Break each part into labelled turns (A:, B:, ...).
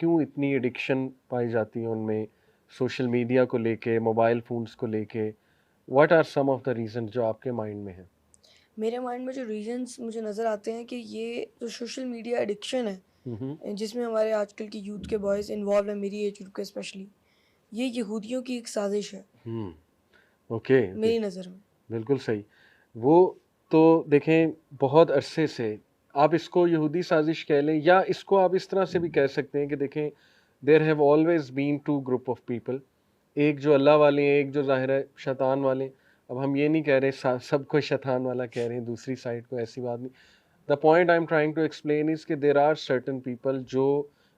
A: क्यों इतनी एडिक्शन पाई जाती है उनमें सोशल मीडिया को लेके, मोबाइल फ़ोन्स को लेके? What are some of the reason जो आपके माइंड में हैं?
B: मेरे माइंड में जो रीजंस मुझे नज़र आते हैं कि ये जो सोशल मीडिया एडिक्शन है,
A: हुँ, हुँ।
B: जिसमें हमारे आजकल की यूथ के बॉयज़ इन्वॉल्व हैं, मेरी एज ग्रुप के स्पेशली, ये यहूदियों की एक साजिश है
A: हुँ, ओके,
B: मेरी नज़र में।
A: बिल्कुल सही। वो तो देखें बहुत अरसे से आप इसको यहूदी साज़िश कह लें या इसको आप इस तरह से भी कह सकते हैं कि देखें there have always been 2 group of people. एक जो अल्लाह वाले हैं, एक जो ज़ाहिर है शैतान वाले हैं। अब हम ये नहीं कह रहे सबको शैतान वाला कह रहे हैं दूसरी साइड को, ऐसी बात नहीं। The point I am trying to explain is कि देयर आर सर्टेन पीपल जो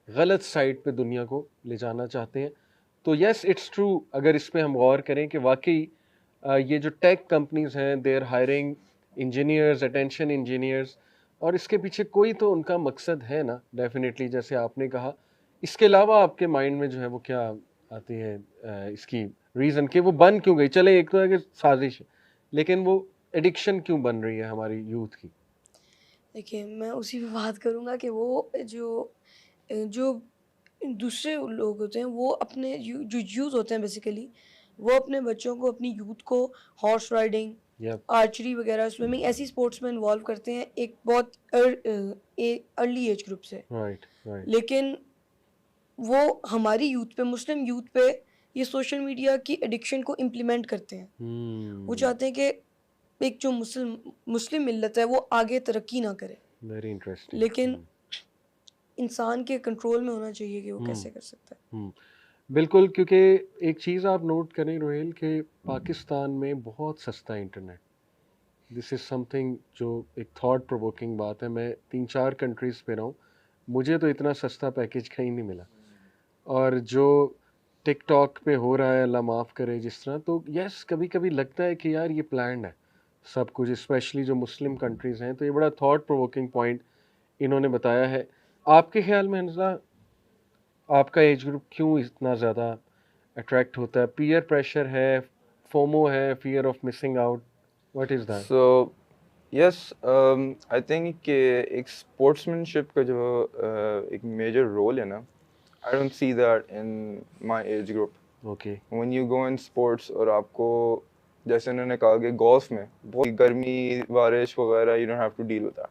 A: गलत साइड पे दुनिया को ले जाना चाहते हैं। तो येस इट्स ट्रू, अगर इस पे हम गौर करें कि वाक़ई ये जो टेक कंपनीज़ हैं they are hiring engineers, attention engineers, और इसके पीछे कोई तो उनका मकसद है ना डेफ़िनेटली, जैसे आपने कहा। इसके अलावा आपके माइंड में जो है वो क्या आती है इसकी रीज़न कि वो बन क्यों गई? चलें, एक तो है कि साज़िश है, लेकिन वो एडिक्शन क्यों बन रही है हमारी यूथ की?
B: देखिए, मैं उसी पे बात करूँगा कि वो जो दूसरे लोग होते हैं, वो अपने जो यूथ होते हैं बेसिकली, वो अपने बच्चों को, अपनी यूथ को हॉर्स राइडिंग,
A: या
B: आर्चरी वगैरह, स्विमिंग ऐसी स्पोर्ट्स में इन्वॉल्व करते हैं एक बहुत अर्ली एज ग्रुप से।
A: Right, right.
B: लेकिन वो हमारी यूथ पे, मुस्लिम यूथ पे ये सोशल मीडिया की एडिक्शन को इम्प्लीमेंट करते हैं। वो
A: हुँ,
B: चाहते हैं कि एक जो मुस्लिम मिल्लत है वो आगे तरक्की ना करे।
A: Very interesting.
B: लेकिन इंसान के कंट्रोल में होना चाहिए कि वो
A: हुँ,
B: कैसे कर सकता है।
A: हुँ। बिल्कुल, क्योंकि एक चीज़ आप नोट करें रोहेल कि पाकिस्तान में बहुत सस्ता है इंटरनेट। दिस इज़ समथिंग जो एक थॉट प्रोवोकिंग बात है। मैं 3-4 कंट्रीज़ पे रहा हूँ, मुझे तो इतना सस्ता पैकेज कहीं नहीं मिला। और जो टिकटॉक पे हो रहा है, अल्लाह माफ़ करे जिस तरह, तो यस कभी-कभी लगता है कि यार ये प्लान्ड है सब कुछ, स्पेशली जो मुस्लिम कंट्रीज़ हैं। तो ये बड़ा थॉट प्रोवोकिंग पॉइंट इन्होंने बताया है। आपके ख़्याल में हंज़ला आपका एज ग्रुप क्यों इतना ज़्यादा अट्रैक्ट होता है? पीयर प्रेशर है, फोमो है, fear of missing out, what is that?
C: So yes, I think कि एक स्पोर्ट्समैनशिप का जो एक मेजर रोल है ना, I don't see that in my age group.
A: Okay.
C: When you go in sports और आपको, जैसे उन्होंने कहा कि गोल्फ में बहुत गर्मी बारिश वगैरह, you don't have to deal with that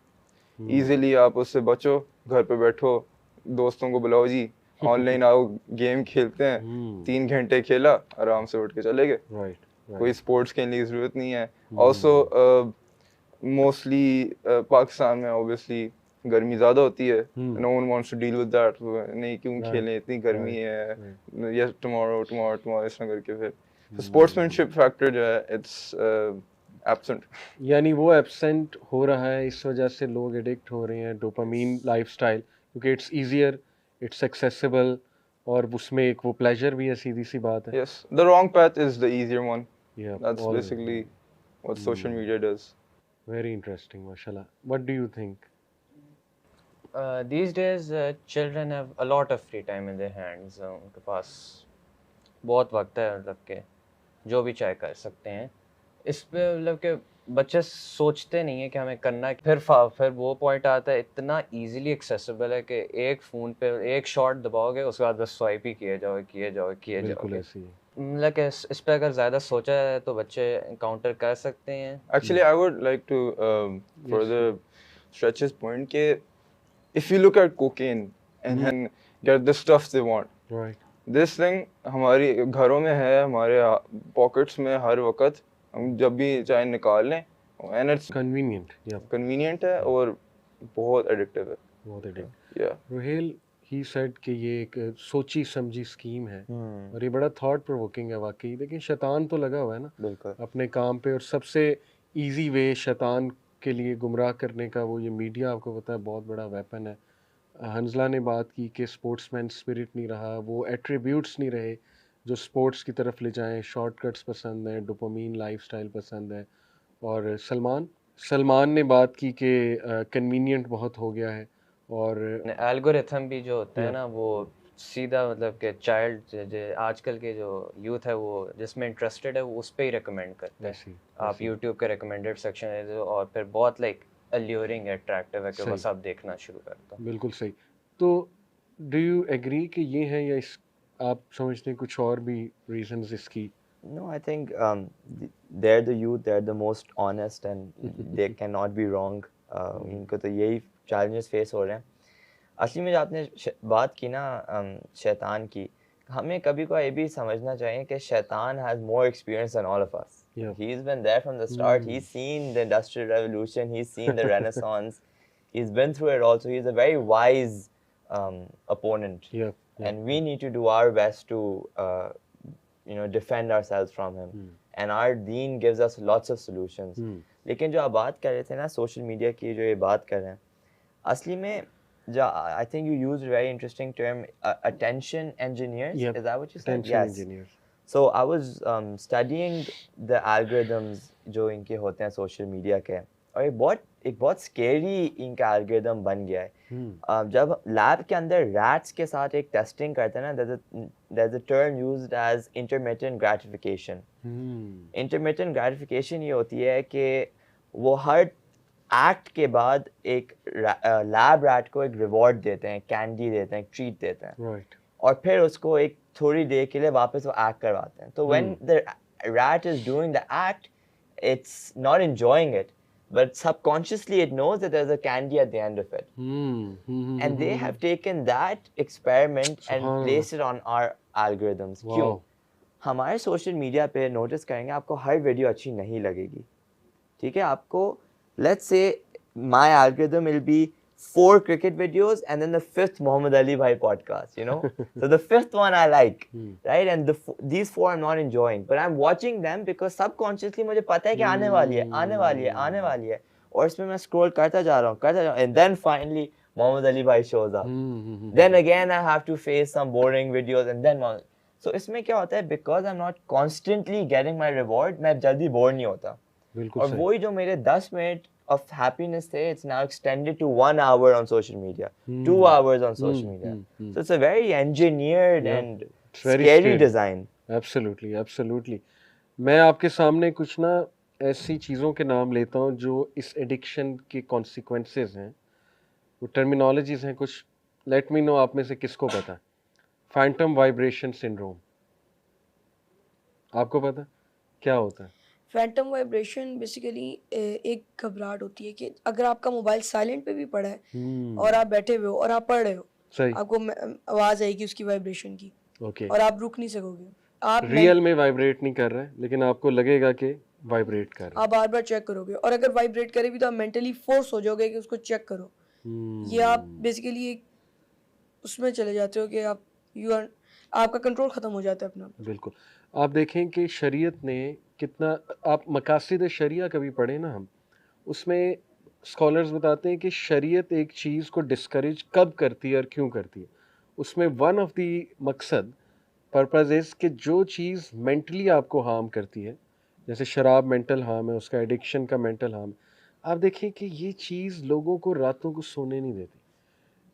A: हुँ।
C: इजीली। आप उससे बचो, घर पे बैठो, दोस्तों को बुलाओ जी, ऑनलाइन आओ, गेम खेलते हैं,
A: हुँ,
C: 3 घंटे खेला, आराम से उठ के चले गए,
A: राइट,
C: कोई
A: राइट।
C: स्पोर्ट्स खेलने की ज़रूरत नहीं है। ऑल्सो
A: हुँ,
C: मोस्टली पाकिस्तान में ऑब्वियसली गर्मी ज़्यादा होती है,
A: हुँ,
C: no one wants to deal with that, नहीं क्यों
A: राइट,
C: खेलें, इतनी गर्मी
A: राइट,
C: है,
A: right.
C: Yes tomorrow tomorrow tomorrow इस तरह करके फिर
A: हुँ।
C: स्पोर्ट्समैनशिप फैक्टर जो है इट्स एब्सेंट।
A: यानी वो एब्सेंट हो रहा है, इस वजह से लोग एडिक्ट हो रहे हैं डोपामाइन लाइफ़स्टाइल, क्योंकि इट्स ईज़ियर, इट्स एक्सेसिबल, और उसमें एक वो प्लेज़र भी है, सीधी-सी बात है।
C: Yes, the wrong path is the easier one.
A: या
C: That's
A: always.
C: basically what social
A: hmm,
C: media does.
A: Very interesting माशाल्लाह। What do you think?
D: These days, children have a lot of free time in their hands. उनके पास बहुत वक्त है, मतलब कि जो भी चाहे कर सकते हैं। इस पे मतलब कि बच्चे सोचते नहीं है कि हमें करना है। फिर वो पॉइंट आता है, इतना इजीली एक्सेसिबल है कि एक फ़ोन पे एक शॉट दबाओगे, उसके बाद बस स्वाइप ही किए जाओगे, किए जाओगे, किए
A: बिल्कुल
D: जाओगे।
A: ऐसे ही है।
D: मतलब कि इस पे अगर ज़्यादा सोचा जाए तो बच्चे काउंटर कर सकते हैं।
C: Actually, I would like to
A: yes,
C: further stretch his point that if you look at cocaine and then get the stuff they want,
A: right.
C: this thing हमारी घरों में है, हमारे पॉकेट्स में हर वक्त, हम जब भी चाहे निकाल लें, and it's
A: कन्वीनिएंट, या
C: convenient है और बहुत addictive है।
A: बहुत addict.
C: Yeah.
A: Rohel he said कि ये एक सोची समझी स्कीम है, और ये बड़ा थॉट प्रोवोकिंग है वाकई। लेकिन शैतान तो लगा हुआ है ना
D: बिल्कुल।
A: अपने काम पे, और सबसे इजी वे शैतान के लिए गुमराह करने का वो ये मीडिया, आपको पता है, बहुत बड़ा वेपन है। हंजला ने बात की कि स्पोर्ट्समैन स्पिरिट नहीं रहा, वो एट्रीब्यूट्स नहीं रहे जो स्पोर्ट्स की तरफ ले जाएं, शॉर्टकट्स पसंद हैं, डोपामीन लाइफस्टाइल पसंद है। और सलमान सलमान ने बात की कि कन्वीनियंट बहुत हो गया है, और
D: एल्गोरिथम भी जो होता है
A: या
D: ना, वो सीधा मतलब कि चाइल्ड आजकल के जो यूथ है वो जिसमें इंटरेस्टेड है वो उस पे ही रिकमेंड करता है।
A: ऐसी
D: आप
A: ऐसी
D: यूट्यूब के रिकमेंडेड सेक्शन है जो, और फिर बहुत लाइक अल्यूरिंग है, अट्रैक्टिव है कि
A: सही,
D: बस आप देखना शुरू कर दो।
A: बिल्कुल सही। तो डू यू एग्री कि ये है, या इस आप समझते हैं कुछ और भी रीजंस इसकी?
E: No, I think they're the youth, they're the most honest and they cannot be wrong. इनको तो यही challenges face हो रहे हैं. असली में जो आपने बात की ना शैतान की, हमें कभी को ये भी समझना चाहिए कि शैतान has more experience than all of us.
A: Yeah.
E: He's been there from the start. He's seen the Industrial Revolution. He's seen the Renaissance. He's been through it all. So he's a very wise opponent.
A: Yeah, yeah.
E: And we need to do our best to defend ourselves from him. And our deen gives us lots of solutions. लेकिन जो आप बात कर रहे थे ना social media की, जो ये बात कर रहे हैं, असली में जो I think you used a very interesting term, attention engineers.
A: Yep.
E: Is that what you said?
A: Attention
E: Yes.
A: engineers.
E: So I was studying the algorithms जो इनके होते हैं सोशल मीडिया के, और एक बहुत स्केरी इनका एल्गोरिदम बन गया है. जब लैब के अंदर रैट्स के साथ एक टेस्टिंग करते हैं ना, there's a term used as intermittent gratification. Intermittent gratification ये होती है कि वो हर एक्ट के बाद एक लैब रैट को एक रिवॉर्ड देते हैं, कैंडी देते हैं, ट्रीट देते हैं,
A: Right.
E: और फिर उसको एक थोड़ी देर के लिए वापस वो एक्ट करवाते हैं. तो when the rat is doing the act, it's not enjoying it, but subconsciously it knows that there's a candy at the end of it. And they have taken that experiment and
A: Subhanallah.
E: placed it on our algorithms.
A: Wow.
E: क्यों? हमारे social media पे notice करेंगे आपको हर video अच्छी नहीं लगेगी, ठीक है? आपको let's say my algorithm will be 4 cricket videos and then the 5th Muhammad Ali Bhai podcast, you know? So the 5th one I like, right? And these 4 I'm not enjoying, but I'm watching them because subconsciously मुझे पता है कि आने वाली है, आने वाली है, आने वाली है, और इसमें मैं scroll करता जा रहा हूँ, and then finally Muhammad Ali Bhai shows up. Then again I have to face some boring videos and then so इसमें क्या होता है, because I'm not constantly getting my reward, मैं जल्दी बोर नहीं होता.
A: बिल्कुल
E: और
A: सही.
E: वही जो मेरे 10 मिनट of happiness थे, it's now extended to 1 hour on social media, 2 hours on social media. So it's a very engineered and
A: It's very
E: scary
A: scary.
E: design.
A: Absolutely, absolutely. मैं आपके सामने कुछ ना ऐसी चीज़ों के नाम लेता हूँ जो इस एडिक्शन के कॉन्सिक्वेंसेस हैं, वो टर्मिनोलॉजीज हैं कुछ. लेट मी नो आप में से किसको पता है. फैंटम वाइब्रेशन सिंड्रोम, आपको पता क्या होता है?
B: फैंटम वाइब्रेशन बेसिकली एक घबराहट होती है कि अगर आपका मोबाइल साइलेंट पे भी पड़ा है और आप बैठे हुए हो और आप पढ़ रहे हो,
A: सही.
B: आपको आवाज़ आएगी उसकी वाइब्रेशन की,
A: ओके.
B: और आप रुक नहीं सकोगे. आप
A: रियल में वाइब्रेट नहीं कर रहा है, लेकिन आपको लगेगा कि वाइब्रेट कर रहा है.
B: आप बार बार चेक करोगे, और अगर वाइब्रेट करे भी तो आप मेंटली फोर्स हो जाओगे कि उसको चेक करो. ये आप बेसिकली एक उसमें चले जाते हो कि आप आपका कंट्रोल ख़त्म हो जाता है अपना.
A: बिल्कुल. आप देखें कि शरीयत ने कितना, आप मकासिद शरिया कभी पढ़े ना हम, उसमें स्कॉलर्स बताते हैं कि शरीयत एक चीज़ को डिस्करेज कब करती है और क्यों करती है. उसमें वन ऑफ दी मकसद पर्पज़ इज़ कि जो चीज़ मेंटली आपको हार्म करती है, जैसे शराब मेंटल हार्म है, उसका एडिक्शन का मेंटल हार्म. आप देखिए कि ये चीज़ लोगों को रातों को सोने नहीं देती.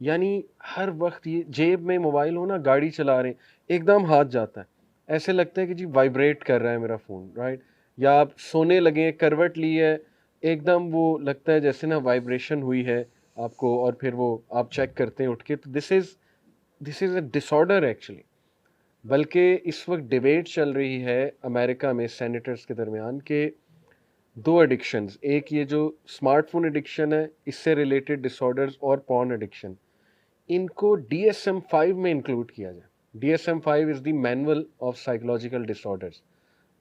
A: यानी हर वक्त ये जेब में मोबाइल हो ना, गाड़ी चला रहे हैं, एकदम हाथ जाता है, ऐसे लगता है कि जी वाइब्रेट कर रहा है मेरा फ़ोन, राइट? या आप सोने लगे, करवट ली है, एकदम वो लगता है जैसे ना वाइब्रेशन हुई है आपको, और फिर वो आप चेक करते हैं उठ के. तो this is a disorder actually. बल्कि इस वक्त डिबेट चल रही है अमेरिका में सेनेटर्स के दरमियान के 2 एडिक्शंस, एक ये जो स्मार्टफोन एडिक्शन है, इससे रिलेटेड डिसऑर्डर्स, और पॉर्न एडिक्शन, इनको DSM-5 में इंक्लूड किया जाए. DSM-5 is the manual of psychological disorders.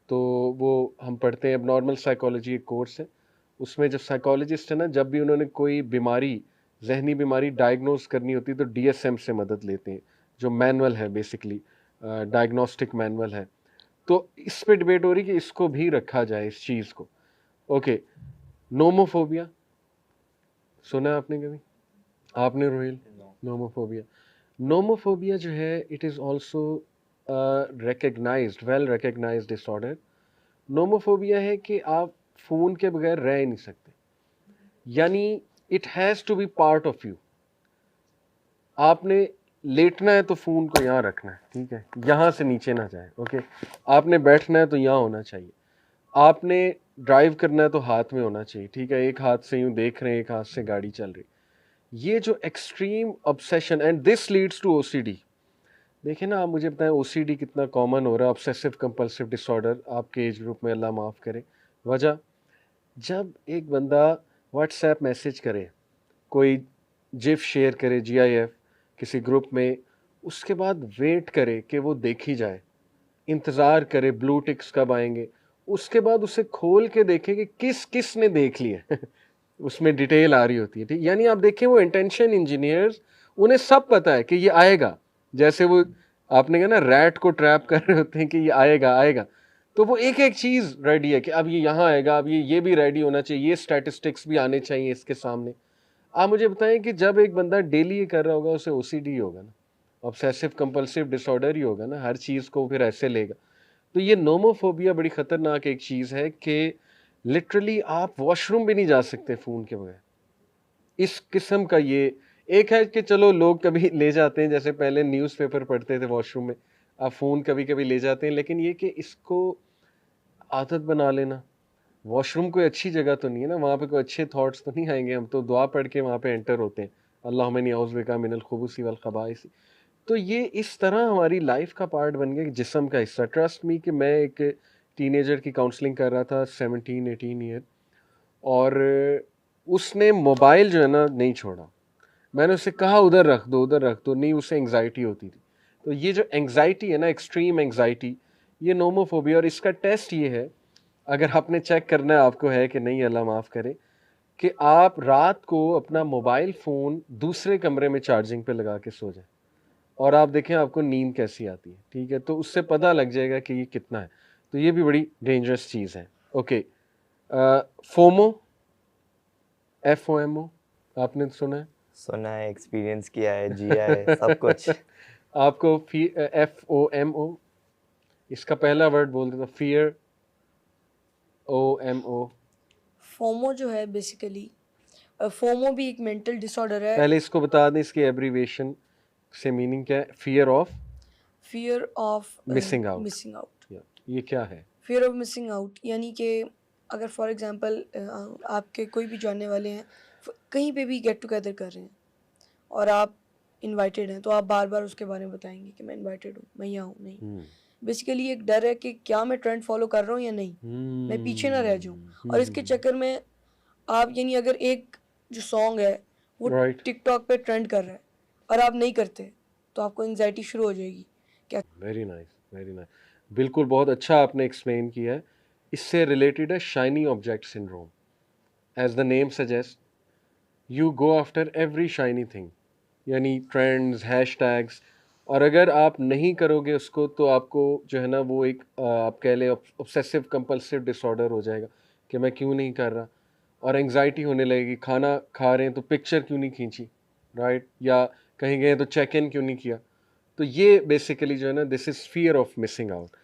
A: तो वो हम पढ़ते हैं, एबनॉर्मल साइकोलॉजी एक कोर्स है, उसमें जो साइकोलॉजिस्ट है ना, जब भी उन्होंने कोई बीमारी, जहनी बीमारी डायग्नोस करनी होती है तो DSM से मदद लेते हैं, जो मैनुअल है बेसिकली, डायग्नोस्टिक मैनुअल है. तो इस पे डिबेट हो रही कि इसको भी रखा जाए, इस चीज़ को. ओके. नोमोफोबिया सुना आपने कभी? आपने रोहिल? नोमोफोबिया. नोमोफोबिया जो है, it is also well recognised disorder. Nomophobia है कि आप फ़ोन के बगैर रह ही नहीं सकते. यानी it has to be part of you. आपने लेटना है तो फ़ोन को यहाँ रखना है, ठीक है, यहाँ से नीचे ना जाए. ओके. आपने बैठना है तो यहाँ होना चाहिए. आपने ड्राइव करना है तो हाथ में होना चाहिए, ठीक है, एक हाथ से यूँ देख रहे हैं, एक हाथ से गाड़ी चल रही. ये जो extreme obsession and this leads to OCD. देखिए ना, आप मुझे बताएं ओसीडी कितना कॉमन हो रहा है, ऑब्सेसिव कंपल्सिव डिसऑर्डर आपके एज ग्रुप में, अल्लाह माफ़ करे। वजह, जब एक बंदा व्हाट्सएप मैसेज करे, कोई जिफ शेयर करे, जीआईएफ किसी ग्रुप में, उसके बाद वेट करे कि वो देखी जाए, इंतज़ार करे ब्लू टिक्स कब आएंगे, उसके बाद उसे खोल के देखे कि किस किस ने देख लिया उसमें डिटेल आ रही होती है, ठीक। यानी आप देखें वो इंटेंशन इंजीनियर्स, उन्हें सब पता है कि ये आएगा। जैसे वो आपने कहा ना रैट को ट्रैप कर रहे होते हैं कि ये आएगा आएगा, तो वो एक एक चीज़ रेडी है कि अब ये यहाँ आएगा, अब ये भी रेडी होना चाहिए, ये स्टैटिस्टिक्स भी आने चाहिए इसके सामने। आप मुझे बताएं कि जब एक बंदा डेली ये कर रहा होगा, उसे ओसीडी होगा ना, ऑब्सेसिव कंपल्सिव डिसऑर्डर ही होगा ना, हर चीज़ को फिर ऐसे लेगा। तो ये नोमोफोबिया बड़ी ख़तरनाक एक चीज़ है कि लिटरली आप वॉशरूम भी नहीं जा सकते फ़ोन के बगैर। इस किस्म का ये एक है कि चलो लोग कभी ले जाते हैं, जैसे पहले न्यूज़पेपर पढ़ते थे वॉशरूम में, आप फ़ोन कभी कभी ले जाते हैं, लेकिन ये कि इसको आदत बना लेना। वॉशरूम कोई अच्छी जगह तो नहीं है ना, वहाँ पे कोई अच्छे थॉट्स तो नहीं आएंगे, हम तो दुआ पढ़ के वहाँ पे एंटर होते हैं, अल्लाहुम्मा इन्नी औज़ु बिका मिनल खुबुसी वल खबाइस। तो ये इस तरह हमारी लाइफ का पार्ट बन गया, जिस्म का हिस्सा। ट्रस्ट मी कि मैं एक टीनेजर की काउंसलिंग कर रहा था, 17-18 ईयर, और उसने मोबाइल जो है ना नहीं छोड़ा। मैंने उससे कहा उधर रख दो, उधर रख दो, नहीं, उसे एंग्जाइटी होती थी। तो ये जो एंग्जाइटी है ना, एक्सट्रीम एंग्जाइटी, ये नोमोफोबिया। और इसका टेस्ट ये है, अगर आपने चेक करना है आपको है कि नहीं, अल्लाह माफ़ करे, कि आप रात को अपना मोबाइल फ़ोन दूसरे कमरे में चार्जिंग पे लगा के सो जाएं, और आप देखें आपको नींद कैसी आती है, ठीक है। तो उससे पता लग जाएगा कि ये कितना है। तो ये भी बड़ी डेंजरस चीज़ है। ओके, फोमो, FOMO, आपने तो सुना है?
E: सुना है, एक्सपीरियंस किया है, जिया है, सब कुछ।
A: आपको FOMO, इसका पहला वर्ड बोल देता, फियर, OMO।
B: फोमो जो है बेसिकली, फोमो भी एक मेंटल डिसऑर्डर है।
A: पहले इसको बता दें, इसकी एब्रीवेशन से मीनिंग क्या है? Fear of
B: fear of
A: missing out.
B: Missing out.
A: ये क्या है?
B: फियर ऑफ मिसिंग आउट यानी कि अगर फॉर एग्जांपल आपके कोई भी जानने वाले हैं, कहीं पे भी गेट टुगेदर कर रहे हैं और आप इनवाइटेड हैं, तो आप बार बार उसके बारे में बताएंगे कि मैं इनवाइटेड हूँ, मैं यहाँ हूँ, नहीं। बेसिकली एक डर है कि क्या मैं ट्रेंड फॉलो कर रहा हूँ या नहीं, मैं पीछे ना रह जाऊँ। और इसके चक्कर में आप, यानी अगर एक जो सॉन्ग है वो
A: Right.
B: टिकटॉक पे ट्रेंड कर रहा है और आप नहीं करते, तो आपको एंग्जाइटी शुरू हो जाएगी। क्या
A: वेरी नाइस, वेरी नाइस। बिल्कुल, बहुत अच्छा आपने एक्सप्लेन किया है। इससे रिलेटेड है shiny object syndrome. As the name suggest, you go after every shiny thing, यानी ट्रेंड्स, हैशटैग्स, और अगर आप नहीं करोगे उसको तो आपको जो है ना वो एक आप कह लें ऑब्सेसिव कंपल्सिव डिसऑर्डर हो जाएगा कि मैं क्यों नहीं कर रहा, और एंग्जाइटी होने लगेगी। खाना खा रहे हैं तो पिक्चर क्यों नहीं खींची, राइट, या कहीं गए तो चेक इन क्यों नहीं किया। तो ये बेसिकली जो है ना, this is fear of missing out.